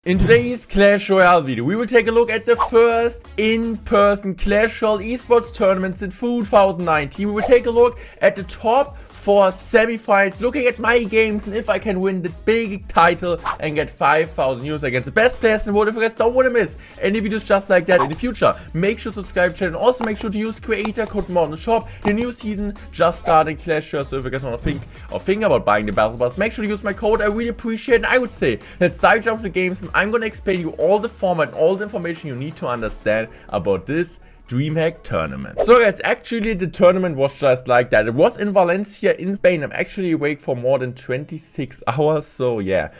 In today's Clash Royale video, we will take a look at the first in-person Clash Royale esports tournaments in 2019. We will take a look at the top 4 semifinals, looking at my games and if I can win the big title and get 5,000 euros against the best players in the world. If you guys don't want to miss any videos just like that in the future, make sure to subscribe to the channel and also make sure to use creator code more in the shop. The new season just started Clash Royale, so if you guys want to think about buying the battle pass, make sure to use my code. I really appreciate it. And I would say let's dive into the games. I'm going to explain you all the format and all the information you need to understand about this DreamHack tournament. So guys, actually the tournament was just like that. It was in Valencia in Spain. I'm actually awake for more than 26 hours. So yeah,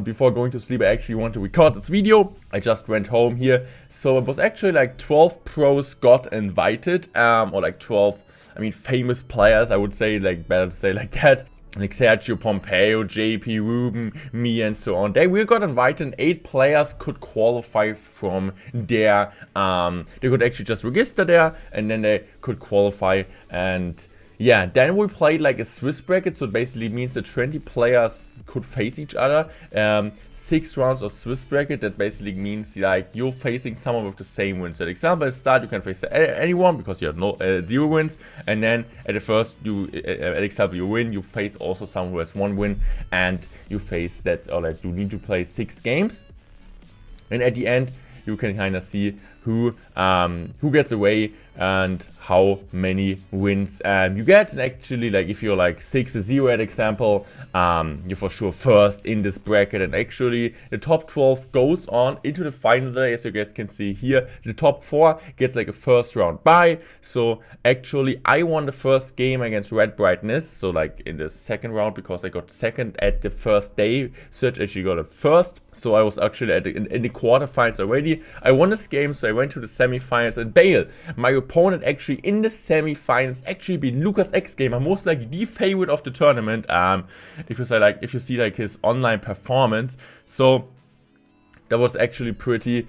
before going to sleep I actually want to record this video. I just went home here. So it was actually like 12 pros got invited, or like 12, I mean, famous players, I would say, like, better to say like that. Like Sergio Pompeo, JP, Ruben, me, and so on. We got invited and 8 players could qualify from there. They could actually just register there and then they could qualify. And yeah, then we played like a Swiss bracket, so it basically means that 20 players could face each other. 6 rounds of Swiss bracket, that basically means like you're facing someone with the same wins. So at example, at start you can face anyone because you have no 0 wins, and then at the first at example you win, you face also someone who has 1 win, and you face that, or like you need to play 6 games, and at the end you can kind of see who gets away and how many wins you get. And actually, like if you're like 6-0 at example, you're for sure first in this bracket. And actually the top 12 goes on into the final day. As you guys can see here, the top 4 gets like a first round bye. So actually I won the first game against Red Brightness, so like in the second round, because I got second at the first day. Serge actually got a first, so I was actually in the quarterfinals already. I won this game, so I went to the semifinals, and Bale, my opponent actually in the semifinals, actually beat Lucas X Gamer, most likely the favorite of the tournament. If you see like his online performance, so that was actually pretty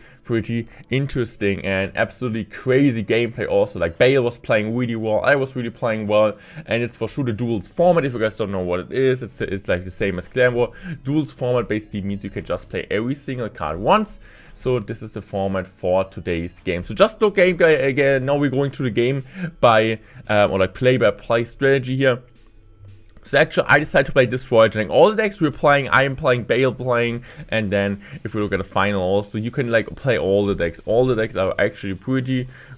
interesting and absolutely crazy gameplay also. Like Bale was playing really well, I was really playing well, and it's for sure the duels format. If you guys don't know what it is, it's like the same as Clan War. Duels format basically means you can just play every single card once. So this is the format for today's game. So just look again, now we're going to the game by or like play by play strategy here. So actually I decided to play this Royale. All the decks we're playing, I am playing, Bale playing, and then if we look at the final also, you can like play all the decks. All the decks are actually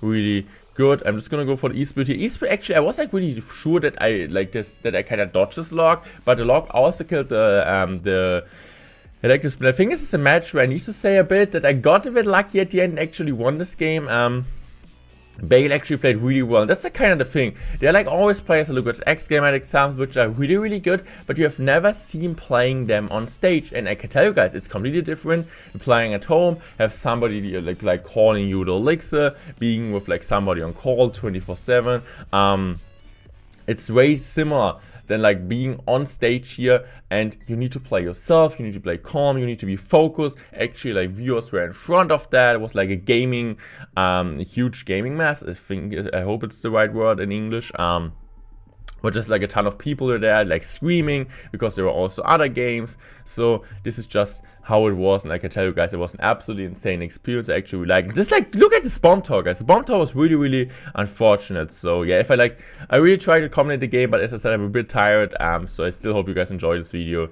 really good. I'm just gonna go for the Esprit here. Esprit, actually I was like really sure that I like this, that I kinda dodged this lock, but the lock also killed the electric split. I think this is a match where I need to say a bit that I got a bit lucky at the end and actually won this game. Bale actually played really well. That's the kind of the thing. They're like always players that look at X Gamer at examples, which are really good, but you have never seen playing them on stage. And I can tell you guys, it's completely different. You're playing at home, have somebody like calling you the elixir, being with like somebody on call 24/7. It's way similar than like being on stage here, and you need to play yourself, you need to play calm, you need to be focused. Actually, like viewers were in front of that. It was like a gaming, a huge gaming mass. I hope it's the right word in English. But just like a ton of people were there, like screaming, because there were also other games. So this is just how it was, and I can tell you guys, it was an absolutely insane experience. I actually really liked it. Just like look at this bomb tower, guys. The bomb tower was really unfortunate. So yeah, if I really tried to commentate the game, but as I said, I'm a bit tired. So I still hope you guys enjoy this video.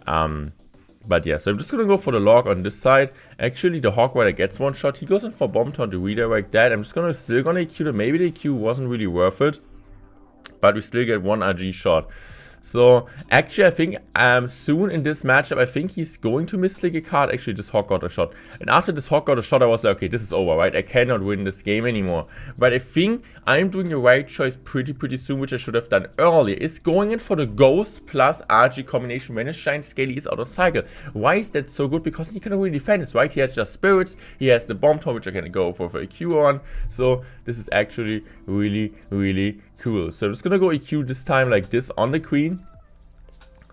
But yeah, so I'm just gonna go for the log on this side. Actually, the Hawk Rider gets 1 shot. He goes in for bomb tower to redirect that. I'm just still gonna EQ it. Maybe the EQ wasn't really worth it, but we still get 1 RG shot. So actually I think soon in this matchup, I think he's going to misclick a card. Actually this Hawk got a shot, and after this Hawk got a shot I was like, okay, this is over, right? I cannot win this game anymore. But I think I'm doing the right choice pretty soon, which I should have done earlier, is going in for the Ghost plus RG combination when his Shine Scaly is out of cycle. Why is that so good? Because he cannot really defend this, right? He has just spirits, he has the bomb tower, which I can go for a Q on. So this is actually really cool. So I'm just gonna go EQ this time like this on the queen.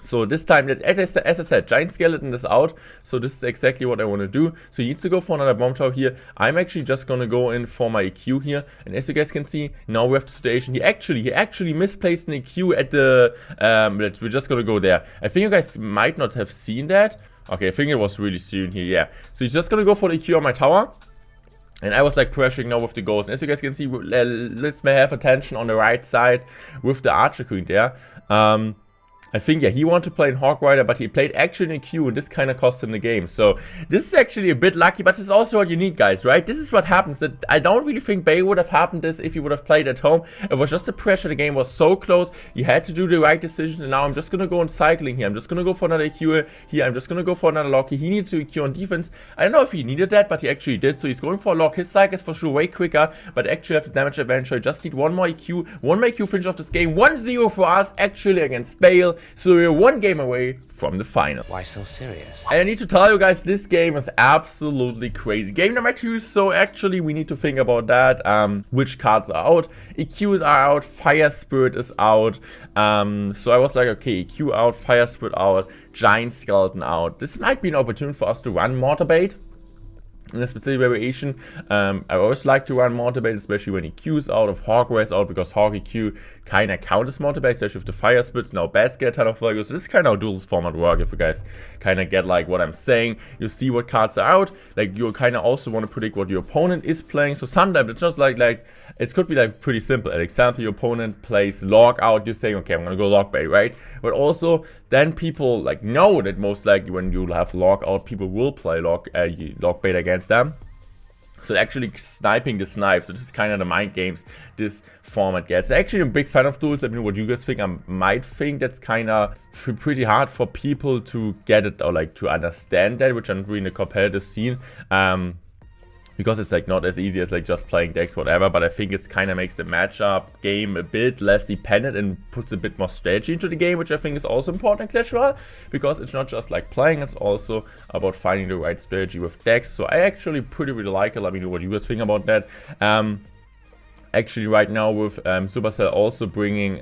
So this time, as I said, Giant Skeleton is out, so this is exactly what I want to do. So he needs to go for another bomb tower here. I'm actually just going to go in for my EQ here, and as you guys can see, now we have the situation. He actually misplaced an EQ at the, we're just going to go there. I think you guys might not have seen that, Okay, I think it was really soon here, yeah. So he's just gonna go for the EQ on my tower. And I was like pressuring now with the ghost. And as you guys can see, let's have attention on the right side with the archer queen there. I think, yeah, he wanted to play in Hawk Rider, but he played actually in Q, and this kind of cost him the game. So this is actually a bit lucky, but this is also what you need, guys, right? This is what happens. That I don't really think Bay would have happened this if he would have played at home. It was just the pressure. The game was so close. You had to do the right decision, and now I'm just going to go on cycling here. I'm just going to go for another EQ here. I'm just going to go for another lock. He needed to EQ on defense. I don't know if he needed that, but he actually did. So he's going for a lock. His cycle is for sure way quicker, but actually have the damage advantage. I just need one more EQ. One more EQ finish off this game. 1-0 for us, actually, against Bale. So we're one game away from the final. Why so serious? And I need to tell you guys, this game is absolutely crazy. Game number 2, so actually we need to think about that. Which cards are out? EQs are out, Fire Spirit is out. So I was like, okay, EQ out, Fire Spirit out, Giant Skeleton out. This might be an opportunity for us to run Mortar Bait in a specific variation. I always like to run Mortar Bait, especially when EQ is out, of Hawk Ray is out, because Hawk EQ kind of counters Mortar Bait, especially with the Fire Spits. Now Bats get a ton of value, so this is kind of how duels format work. If you guys kind of get like what I'm saying, you see what cards are out, like you kind of also want to predict what your opponent is playing. So sometimes it's just like it could be like pretty simple. An example, your opponent plays Log out, you're saying, okay, I'm gonna go Log Bait, right? But also then people like know that most likely when you have Log out, people will play Log Bait against them. So actually sniping the snipe. So this is kind of the mind games this format gets. Actually, I'm a big fan of duels. I mean, what you guys think? I might think that's kind of pretty hard for people to get it, or like to understand that, which I'm doing in the competitive scene. Because it's like not as easy as like just playing decks, whatever, but I think it's kind of makes the matchup game a bit less dependent and puts a bit more strategy into the game, which I think is also important in Clash Royale, because it's not just like playing, it's also about finding the right strategy with decks. So I actually really like it. Let me know what you guys think about that. Actually right now with Supercell also bringing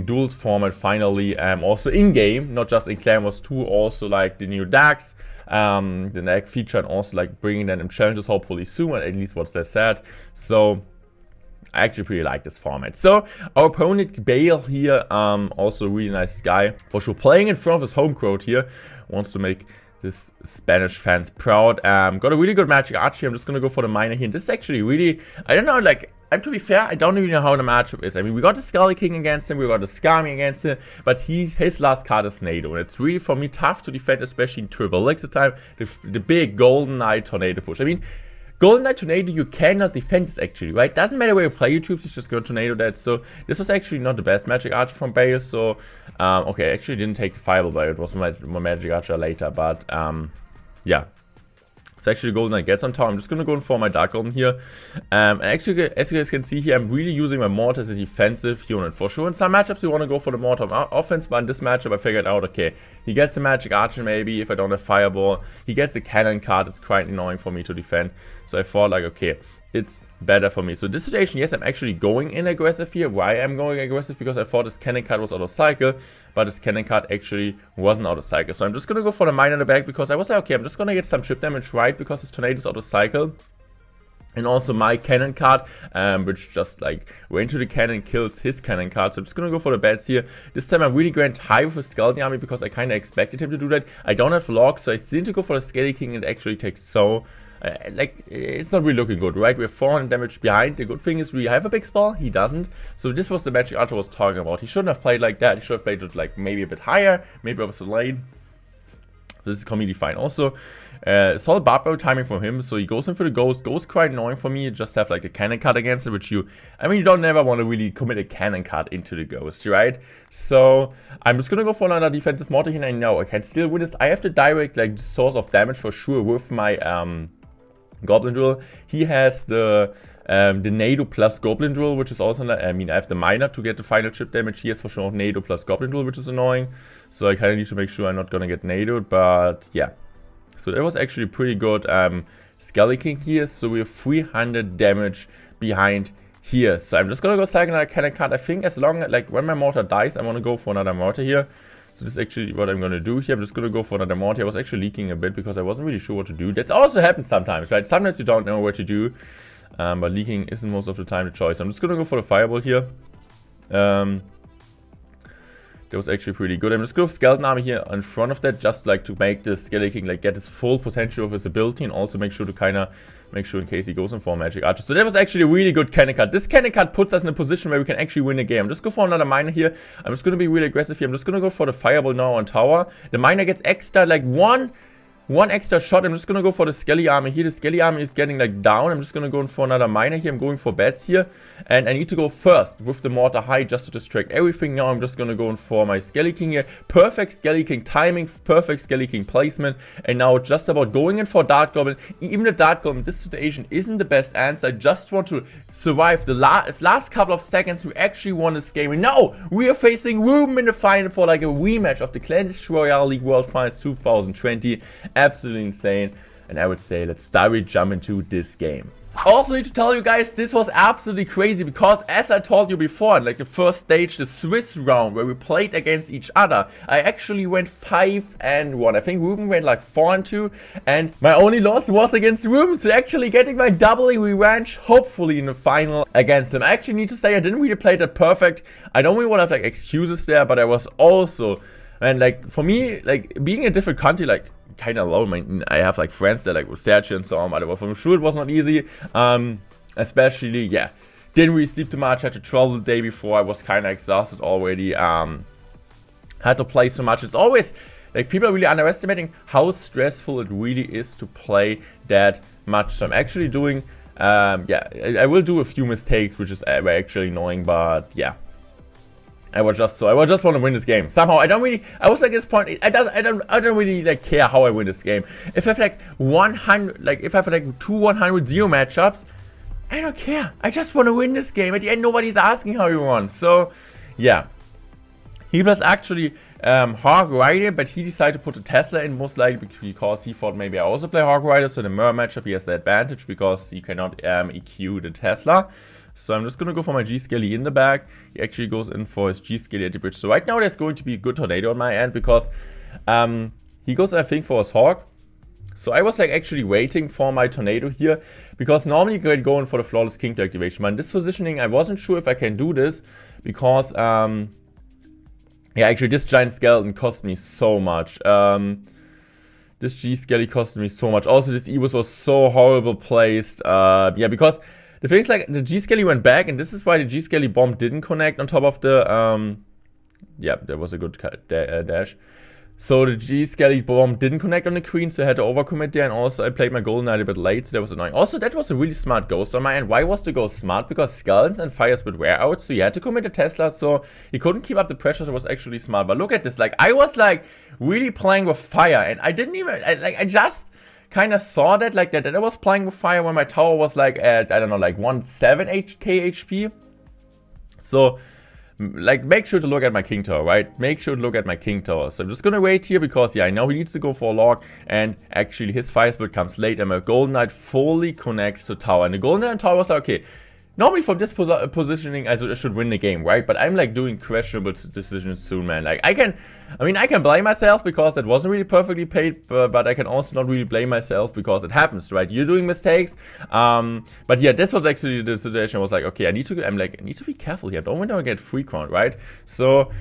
duels format finally also in game, not just in Clan Wars 2, also like the new decks. The next feature, and also like bringing them in challenges hopefully soon, at least what's they said. So I actually pretty like this format. So our opponent Bale here, also a really nice guy for sure, playing in front of his home crowd here, wants to make this Spanish fans proud. Got a really good Magic Archer. I'm just gonna go for the miner here, and this is actually really, I don't know, like, to be fair, I don't even know how the matchup is. I mean, we got the Scully King against him, we got the Skami against him, but his last card is Tornado, and it's really, for me, tough to defend, especially in Triple X time, the big Golden Knight Tornado push. I mean, Golden Knight Tornado, you cannot defend this actually, right? Doesn't matter where you play your troops, it's just going to Tornado that. So this was actually not the best Magic Archer from Bayer, so, okay, I actually didn't take the Fireball, but it was my Magic Archer later, but, yeah. So actually Golden Knight gets on top. I'm just going to go for my Dark Golem here. And actually, as you guys can see here, I'm really using my Mortar as a defensive unit. For sure, in some matchups you want to go for the Mortar offense, but in this matchup I figured out, okay, he gets a Magic Archer maybe if I don't have Fireball. He gets a Cannon card. It's quite annoying for me to defend. So I thought like, okay, it's better for me. So this situation, yes, I'm actually going in aggressive here. Why I'm going aggressive? Because I thought this Cannon card was out of cycle, but this Cannon card actually wasn't out of cycle. So I'm just going to go for the mine in the back, because I was like, okay, I'm just going to get some chip damage, right? Because this Tornado is out of cycle. And also my Cannon card, which just like went to the cannon, kills his Cannon card. So I'm just going to go for the bats here. This time I'm really going high with the Skeleton Army, because I kind of expected him to do that. I don't have logs, so I seem to go for the Skelly King, and it actually takes so... like, it's not really looking good, right? We have 400 damage behind. The good thing is we have a big spell. He doesn't. So this was the Magic Archer I was talking about. He shouldn't have played like that. He should have played it like maybe a bit higher, maybe up the lane. This is completely fine. Also, solid barbell timing from him. So he goes in for the Ghost. Ghost quite annoying for me. You just have like a Cannon card against it, which you, I mean, you don't never want to really commit a Cannon card into the Ghost, right? So I'm just gonna go for another defensive Mortar here. And I know I can still win this. I have the direct like source of damage for sure with my Goblin Drill. He has the Nado plus Goblin Drill, which is also, I mean, I have the Miner to get the final chip damage. He has for sure Nado plus Goblin Drill, which is annoying. So I kind of need to make sure I'm not going to get Nadoed, but yeah. So that was actually pretty good. Skelly King here, so we have 300 damage behind here. So I'm just going to go select another Cannon card. I think as long as, like, when my Mortar dies, I want to go for another Mortar here. So this is actually what I'm going to do here. I'm just going to go for another Mortar. I was actually leaking a bit because I wasn't really sure what to do. That's also happens sometimes, right? Sometimes you don't know what to do. But leaking isn't most of the time the choice. I'm just going to go for the Fireball here. The That was actually pretty good. I'm just going to Skeleton Army here in front of that, just like to make the Skelly King like get his full potential of his ability, and also make sure to kind of make sure in case he goes in for a Magic Archer. So that was actually a really good cannon card. This cannon card puts us in a position where we can actually win the game. I'm just going for another miner here. I'm just going to be really aggressive here. I'm just going to go for the Fireball now on tower. The miner gets extra, like one extra shot. I'm just going to go for the Skelly Army here. The Skelly Army is getting like down. I'm just going to go in for another miner here. I'm going for bats here. And I need to go first with the Mortar High just to distract everything. Now I'm just going to go in for my Skelly King here. Perfect Skelly King timing, perfect Skelly King placement. And now just about going in for Dart Goblin. Even the Dart Goblin in this situation isn't the best answer. I just want to survive the last couple of seconds. We actually won this game. And now we are facing Ruben in the final for like a rematch of the Clash Royale League World Finals 2020. Absolutely insane, and I would say let's directly jump into this game. I also need to tell you guys, this was absolutely crazy because, as I told you before, like the first stage, the Swiss round where we played against each other, I actually went 5-1. I think Ruben went like 4-2, and my only loss was against Ruben, so actually getting my doubling revenge, hopefully in the final against him. I actually need to say I didn't really play that perfect. I don't really want to have like excuses there, but I was also, and like for me, like being in a different country, like kind of low. I have like friends that like with Sergio and so on, but for sure it was not easy. Especially, yeah, didn't really sleep too much. Had to travel the day before. I was kind of exhausted already. Had to play so much. It's always like people are really underestimating how stressful it really is to play that much. So I'm actually doing, yeah, I will do a few mistakes, which is actually annoying, but yeah. I just want to win this game. Somehow, I was like at this point, I don't really like care how I win this game. If I have like 100, like if I have like 2 100-0 matchups, I don't care. I just want to win this game. At the end, nobody's asking how you won. So, yeah. He was actually Hog Rider, but he decided to put a Tesla in, most likely because he thought maybe I also play Hog Rider. So the Mirror matchup, he has the advantage because he cannot EQ the Tesla. So I'm just going to go for my G-Skelly in the back. He actually goes in for his G-Skelly at the bridge. So right now there's going to be a good tornado on my end because he goes, I think, for his Hawk. So I was like actually waiting for my tornado here because normally you can go in for the Flawless King to activation. But in this positioning, I wasn't sure if I can do this because, yeah, actually this Giant Skeleton cost me so much. This G-Skelly costed me so much. Also, this Ebus was so horrible placed. Yeah, because the thing is, like, the G-Skelly went back, and this is why the G-Skelly bomb didn't connect on top of the, yeah, there was a good dash. So the G-Skelly bomb didn't connect on the queen, so I had to overcommit there, and also I played my Golden Knight a bit late, so that was annoying. Also, that was a really smart ghost on my end. Why was the ghost smart? Because Skeletons and Fire Spit were out, so he had to commit a Tesla, so he couldn't keep up the pressure, so it was actually smart. But look at this, like, I was, like, really playing with fire, and I didn't even, I just kind of saw that, like, that I was playing with fire when my tower was, like, at, I don't know, like, 1.7k HP. So, like, make sure to look at my king tower, right? Make sure to look at my king tower. So I'm just gonna wait here because, yeah, I know he needs to go for a log, and actually his fire split comes late, and my Golden Knight fully connects to tower. And the Golden Knight and tower was like, okay, normally from this positioning, I should win the game, right? But I'm like doing questionable decisions soon, man. Like, I mean, I can blame myself because it wasn't really perfectly paid, but I can also not really blame myself because it happens, right? You're doing mistakes. But yeah, this was actually the situation. I was like, okay, I need to be careful here. Don't want to get free count, right? So,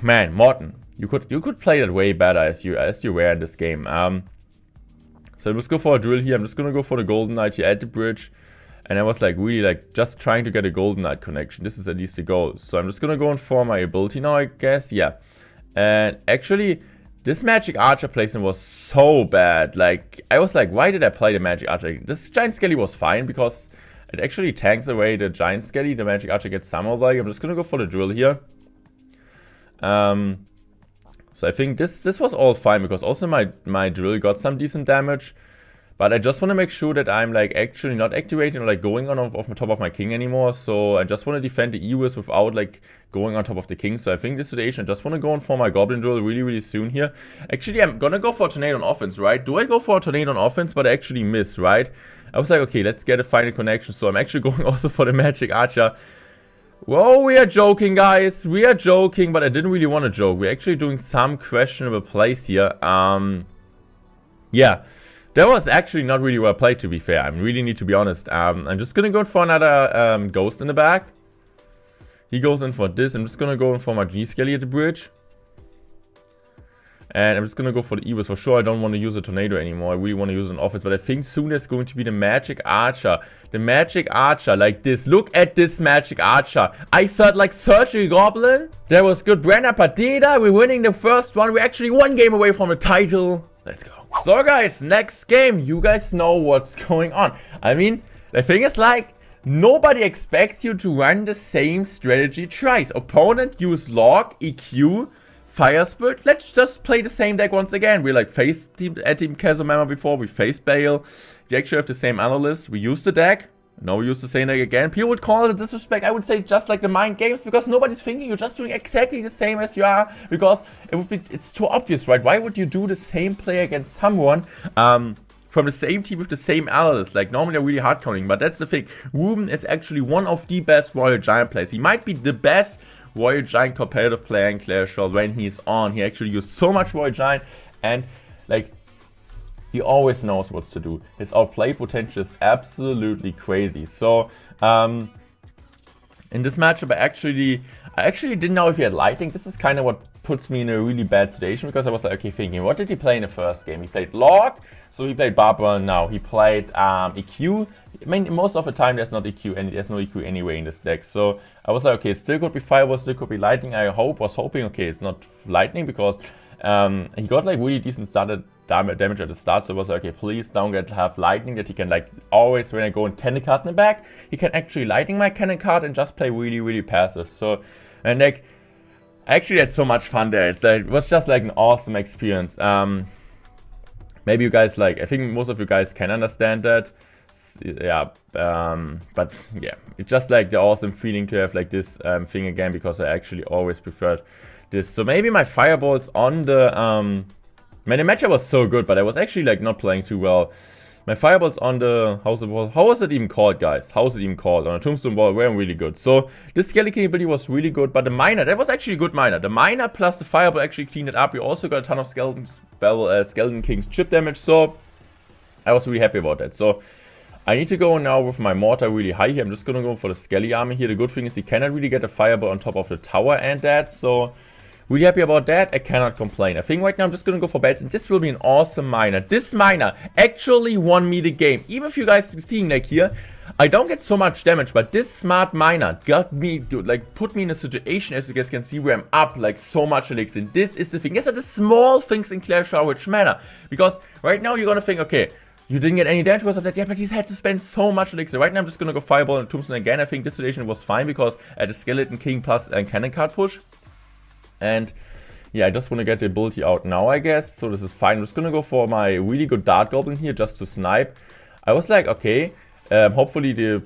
man, Morten, you could play that way better as you were in this game. So let's go for a drill here. I'm just gonna go for the Golden Knight here at the bridge. And I was like really like just trying to get a Golden Knight connection. This is at least the goal. So I'm just gonna go in for my ability now, I guess. Yeah. And actually, this Magic Archer placement was so bad. Like, I was like, why did I play the Magic Archer? This Giant Skelly was fine because it actually tanks away the Giant Skelly. The Magic Archer gets some of value. I'm just gonna go for the drill here. So I think this was all fine because also my drill got some decent damage. But I just want to make sure that I'm like actually not activating or like going on off the top of my king anymore. So I just want to defend the Ewis without like going on top of the king. So I think this situation, I just want to go in for my Goblin drill really, really soon here. Actually, I'm gonna go for a Tornado on offense, right? Do I go for a Tornado on offense, but I actually miss, right? I was like, okay, let's get a final connection. So I'm actually going also for the Magic Archer. Whoa, we are joking, guys. We are joking, but I didn't really want to joke. We're actually doing some questionable plays here. Yeah. That was actually not really well played, to be fair. I really need to be honest. I'm just gonna go for another Ghost in the back. He goes in for this. I'm just gonna go in for my G-Skelly at the bridge. And I'm just gonna go for the ebest for sure. I don't want to use a tornado anymore. I really want to use an offense. But I think soon there's going to be the magic archer. The magic archer like this. Look at this magic archer. I felt like Surgery Goblin. That was good. Brenna Partida. We're winning the first one. We're actually one game away from the title. Let's go. So guys, next game. You guys know what's going on. I mean, the thing is like, nobody expects you to run the same strategy twice. Opponent use log, EQ, Fire Spirit. Let's just play the same deck once again. We like faced Team Kazumama before. We faced Bale. We actually have the same analyst. We used the deck. Now we use the same deck again. People would call it a disrespect. I would say just like the mind games, because nobody's thinking you're just doing exactly the same as you are, because it's too obvious, right? Why would you do the same play against someone from the same team with the same analyst? Like, normally they're really hard counting, but that's the thing. Ruben is actually one of the best Royal Giant players. He might be the best Royal Giant competitive player in Clash Royale when he's on. He actually used so much Royal Giant, and like, he always knows what to do. His outplay potential is absolutely crazy. So, in this matchup, I actually didn't know if he had lightning. This is kind of what puts me in a really bad situation, because I was like, okay, thinking, what did he play in the first game? He played log, so he played Barbara. Now he played EQ. I mean, most of the time there's not EQ, and there's no EQ anyway in this deck. So I was like, okay, it still could be fireball, still could be lightning. I was hoping, okay, it's not lightning, because he got like really decent started damage at the start. So I was like, okay, please don't have lightning, that he can like always, when I go and cannon card in the back, he can actually lightning my cannon card and just play really, really passive. So, and like, I actually had so much fun there. It was just like an awesome experience. Maybe you guys like, I think most of you guys can understand that. Yeah, but yeah, it's just like the awesome feeling to have like this thing again, because I actually always preferred this. So maybe my fireballs on the man, the matchup was so good, but I was actually like not playing too well. My fireballs on the how was it even called, guys? How is it even called? On a tombstone ball weren't really good. So this skeleton ability was really good, but the miner, that was actually a good miner. The miner plus the fireball actually cleaned it up. We also got a ton of skeleton king's chip damage, so I was really happy about that. So I need to go now with my mortar really high here. I'm just gonna go for the skelly army here. The good thing is he cannot really get a fireball on top of the tower and that, so really happy about that. I cannot complain. I think right now I'm just gonna go for bats, and this will be an awesome miner. This miner actually won me the game. Even if you guys are seeing like here, I don't get so much damage, but this smart miner got me, like, put me in a situation, as you guys can see, where I'm up like so much elixir. And this is the thing. These are the small things in Clash Royale which matter, because right now you're gonna think, okay, you didn't get any damage because of that. Yeah, but he's had to spend so much elixir. Right now I'm just gonna go fireball and tombstone again. I think this situation was fine, because I had a skeleton king plus a cannon card push. And yeah, I just want to get the ability out now, I guess. So this is fine. I'm just going to go for my really good dart goblin here just to snipe. I was like, okay, hopefully the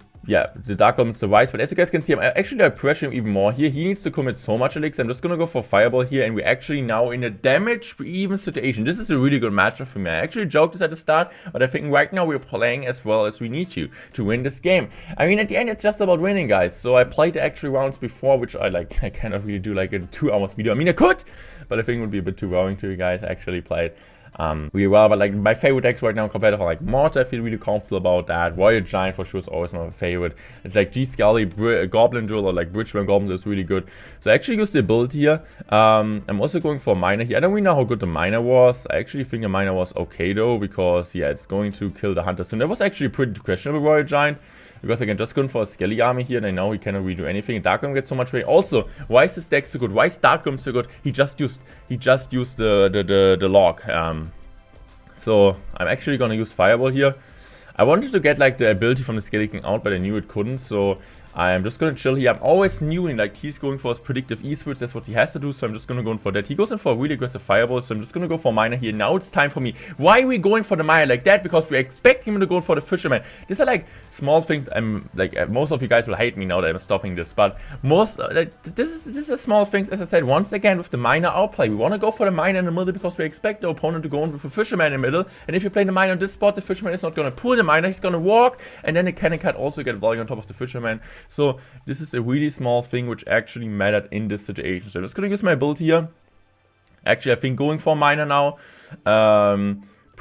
Dark Goblin survives, but as you guys can see, I'm actually pressuring him even more here. He needs to commit so much elixir. I'm just gonna go for Fireball here, and we're actually now in a damage even situation. This is a really good matchup for me. I actually joked this at the start, but I think right now we're playing as well as we need to win this game. I mean, at the end, it's just about winning, guys. So I played the actual rounds before, which I cannot really do like a 2 hours video. I mean, I could, but I think it would be a bit too boring to you guys. I actually played really well, but like my favorite decks right now compared to like Mortar, I feel really comfortable about that. Royal Giant for sure is always my favorite. It's like G-Scully, Goblin Drill, or like Bridgeman Goblin is really good. So I actually used the ability here. I'm also going for a miner here. I don't really know how good the miner was. I actually think the miner was okay though, because yeah, it's going to kill the hunter soon. That was actually pretty questionable, Royal Giant, because I can just go for a Skelly army here, and I know he cannot redo anything. Darkgrim gets so much weight. Also, why is this deck so good? Why is Darkgrim so good? He just used the log. So I'm actually gonna use Fireball here. I wanted to get like the ability from the Skelly King out, but I knew it couldn't. So I'm just gonna chill here. I'm always new in like he's going for his predictive esports. That's what he has to do. So I'm just gonna go in for that. He goes in for a really aggressive Fireball. So I'm just gonna go for miner here. Now it's time for me. Why are we going for the miner like that? Because we expect him to go for the fisherman. These are like small things. I'm like most of you guys will hate me now that I'm stopping this, but most this is a small things. As I said, once again with the miner outplay, we want to go for the miner in the middle because we expect the opponent to go in with a fisherman in the middle. And if you play the miner on this spot, the fisherman is not gonna pull the miner. He's gonna walk, and then the cannon card also get value on top of the fisherman. So this is a really small thing which actually mattered in this situation. So I'm just gonna use my ability here. Actually, I think going for miner now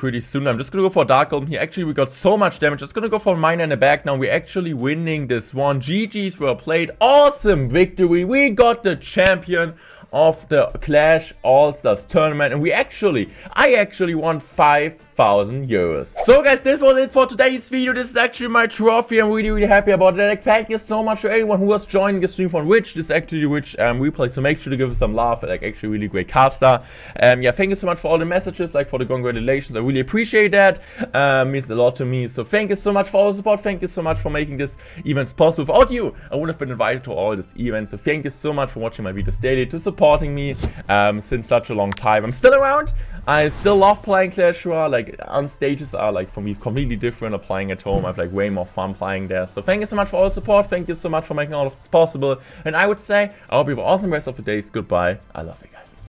pretty soon. I'm just gonna go for Dark Golem here. Actually, we got so much damage. Just gonna go for Miner in the back now. We're actually winning this one. GG's were played. Awesome victory. We got the champion of the Clash All-Stars tournament, and I actually won 5,000 euros. So guys, this was it for today's video. This is actually my trophy. I'm really happy about it. Like, thank you so much to everyone who was joining the stream from Twitch. This is actually the Twitch replay, so make sure to give us some love. Like, actually really great caster. Yeah, thank you so much for all the messages, like for the congratulations. I really appreciate that. Means a lot to me. So thank you so much for all the support. Thank you so much for making this events possible. Without you, I wouldn't have been invited to all these events. So thank you so much for watching my videos daily, to supporting me since such a long time. I'm still around. I still love playing Clash Royale. Like, on stages are like for me completely different. Playing at home, I have like way more fun playing there. So thank you so much for all the support. Thank you so much for making all of this possible. And I would say I hope you have an awesome rest of the days. Goodbye. I love you guys.